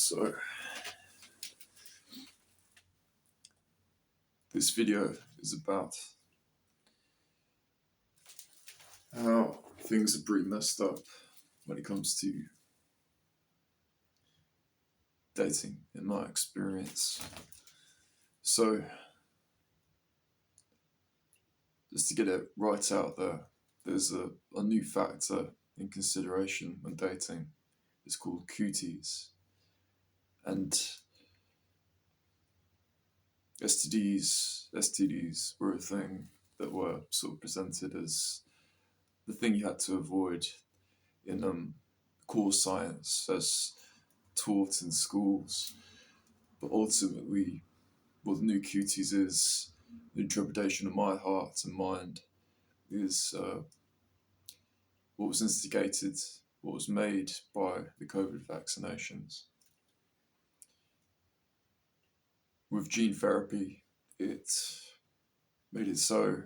So, this video is about how things are pretty messed up when it comes to dating, in my experience. So, just to get it right out there, there's a new factor in consideration when dating. It's called cooties. And STDs were a thing that were sort of presented as the thing you had to avoid in core science as taught in schools. But ultimately, what the new cuties is, the interpretation of my heart and mind, is what was instigated, what was made by the COVID vaccinations. With gene therapy, it made it so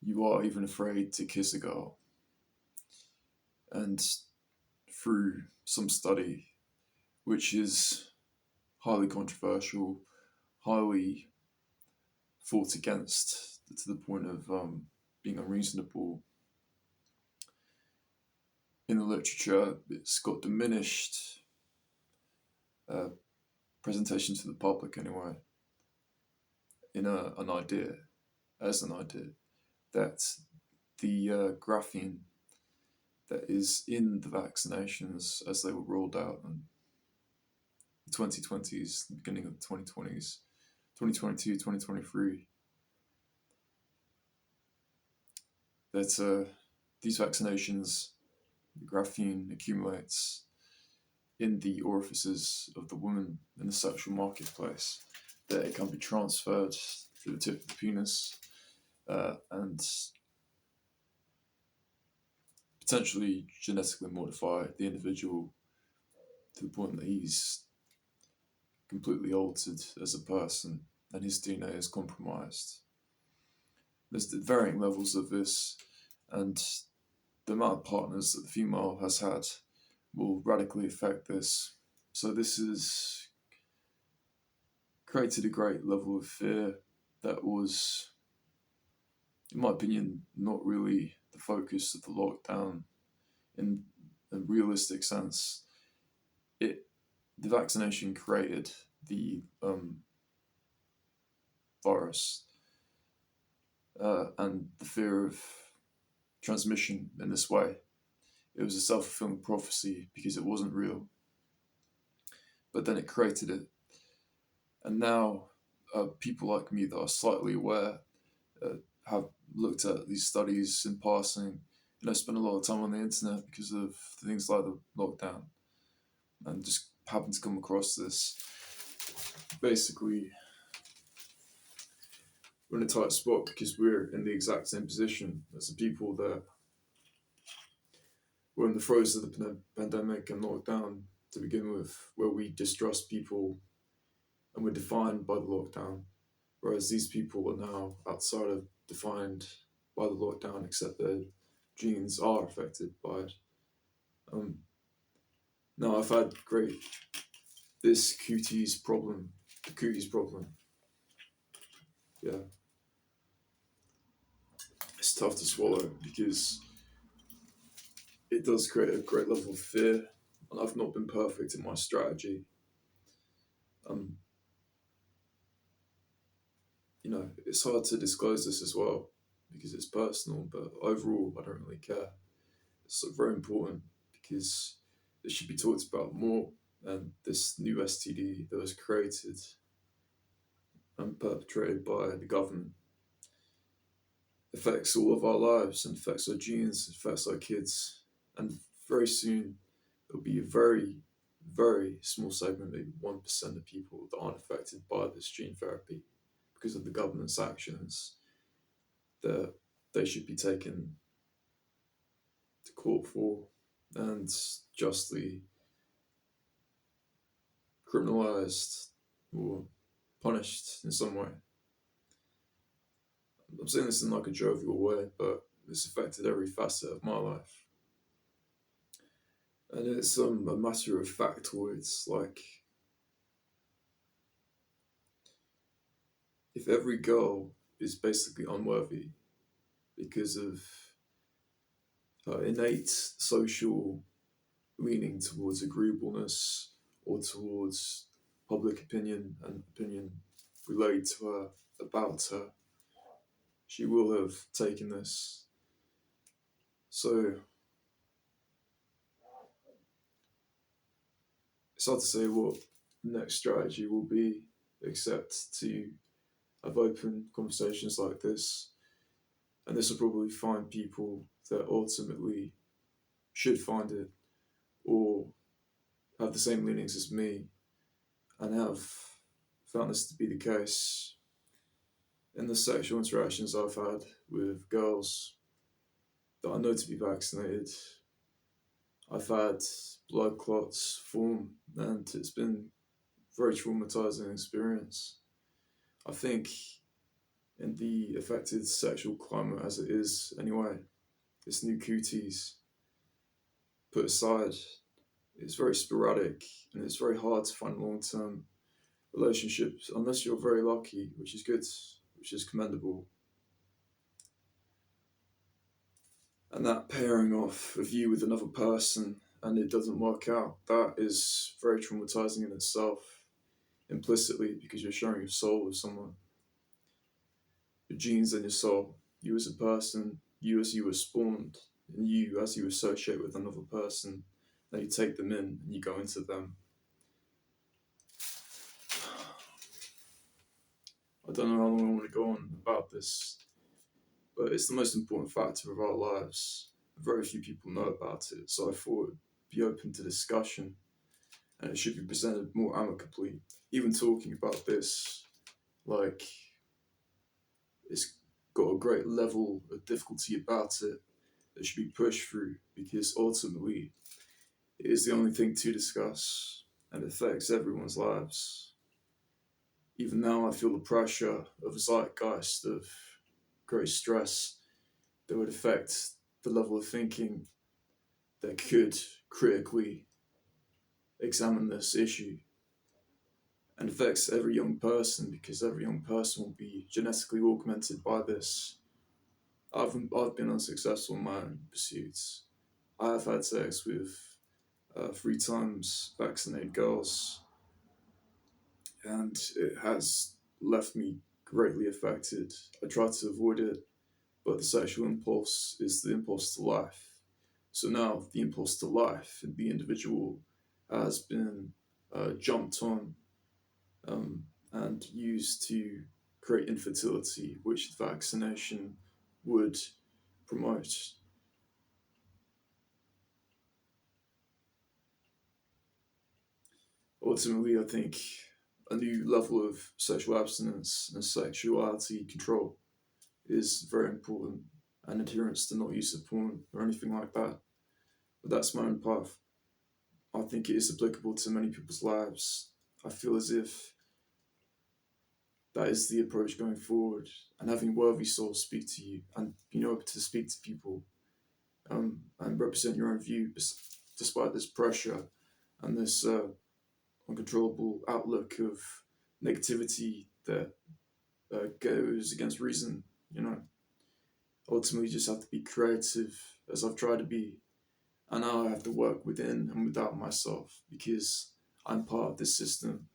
you are even afraid to kiss a girl. And through some study, which is highly controversial, highly fought against to the point of being unreasonable, in the literature, it's got diminished presentation to the public anyway, in an idea, that the graphene that is in the vaccinations as they were rolled out in the 2020s, the beginning of the 2020s, 2022, 2023, that these vaccinations, the graphene accumulates in the orifices of the woman in the sexual marketplace, that it can be transferred to the tip of the penis and potentially genetically modify the individual to the point that he's completely altered as a person and his DNA is compromised. There's varying levels of this, and the amount of partners that the female has had will radically affect this. So this has created a great level of fear that was, in my opinion, not really the focus of the lockdown in a realistic sense. The vaccination created the virus and the fear of transmission in this way. It was a self-fulfilling prophecy because it wasn't real. But then it created it. And now people like me that are slightly aware have looked at these studies in passing. Spend a lot of time on the internet because of things like the lockdown, and just happened to come across this. Basically, we're in a tight spot because we're in the exact same position as the people that were in the throes of the pandemic and lockdown to begin with, where we distrust people and we're defined by the lockdown, whereas these people are now outside of defined by the lockdown, except their genes are affected by it. Now I've had this cooties problem, the cooties problem. Yeah. It's tough to swallow because it does create a great level of fear, and I've not been perfect in my strategy. It's hard to disclose this as well because it's personal, but overall I don't really care. It's very important because it should be talked about more, and this new STD that was created and perpetrated by the government affects all of our lives and affects our genes, affects our kids, and very soon there'll be a very, very small segment, maybe 1% of people that aren't affected by this gene therapy because of the government's actions, that they should be taken to court for and justly criminalized or punished in some way. I'm saying this in like a jovial way, but it's affected every facet of my life. And it's a matter of factoids. Like, if every girl is basically unworthy because of innate social leaning towards agreeableness or towards public opinion and opinion relayed to her about her, she will have taken this. So it's hard to say what the next strategy will be, except to have open conversations like this. And this will probably find people that ultimately should find it or have the same leanings as me and have found this to be the case in the sexual interactions I've had with girls that I know to be vaccinated. I've had blood clots form, and it's been a very traumatizing experience. I think in the affected sexual climate as it is anyway, this new cooties put aside, it's very sporadic and it's very hard to find long-term relationships unless you're very lucky, which is good, which is commendable. And that pairing off of you with another person and it doesn't work out, that is very traumatizing in itself, implicitly, because you're sharing your soul with someone. Your genes and your soul, you as a person, you as you were spawned, and you as you associate with another person. Then you take them in and you go into them. I don't know how long I want to go on about this, but it's the most important factor of our lives. Very few people know about it, so I thought it'd be open to discussion and it should be presented more amicably. Even talking about this, like, it's got a great level of difficulty about it that should be pushed through because ultimately it is the only thing to discuss and it affects everyone's lives. Even now, I feel the pressure of a zeitgeist of great stress that would affect the level of thinking that could critically examine this issue and affects every young person because every young person will be genetically augmented by this. I've been unsuccessful in my own pursuits. I have had sex with 3 times vaccinated girls, and it has left me greatly affected. I try to avoid it, but the sexual impulse is the impulse to life. So now the impulse to life in the individual has been jumped on um, and used to create infertility, which the vaccination would promote. Ultimately, I think a new level of sexual abstinence and sexuality control is very important, and adherence to not use of porn or anything like that. But that's my own path. I think it is applicable to many people's lives. I feel as if that is the approach going forward, and having worthy souls speak to you and being able to speak to people and represent your own view despite this pressure and this uncontrollable outlook of negativity that goes against reason. You know, ultimately, you just have to be creative, as I've tried to be, and now I have to work within and without myself because I'm part of this system.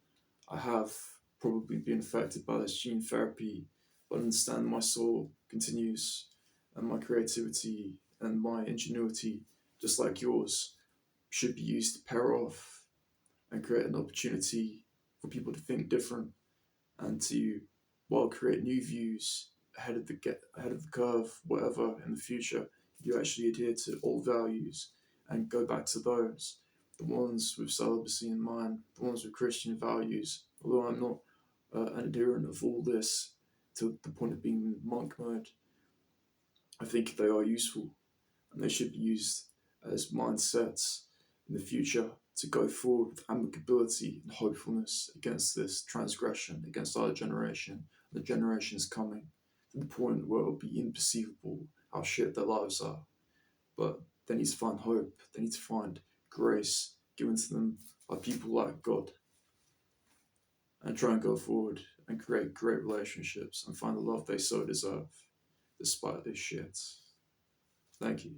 I have probably been affected by this gene therapy, but I understand my soul continues and my creativity and my ingenuity, just like yours, should be used to pair off and create an opportunity for people to think different and to, well, create new views ahead of the curve, whatever in the future. You actually adhere to old values and go back to those, the ones with celibacy in mind, the ones with Christian values. Although I'm not an adherent of all this to the point of being monk mode, I think they are useful and they should be used as mindsets in the future to go forward with amicability and hopefulness against this transgression, against our generation, the generations coming, to the point where it will be imperceivable how shit their lives are. But they need to find hope, they need to find grace given to them by people like God, and try and go forward and create great relationships and find the love they so deserve, despite this shit. Thank you.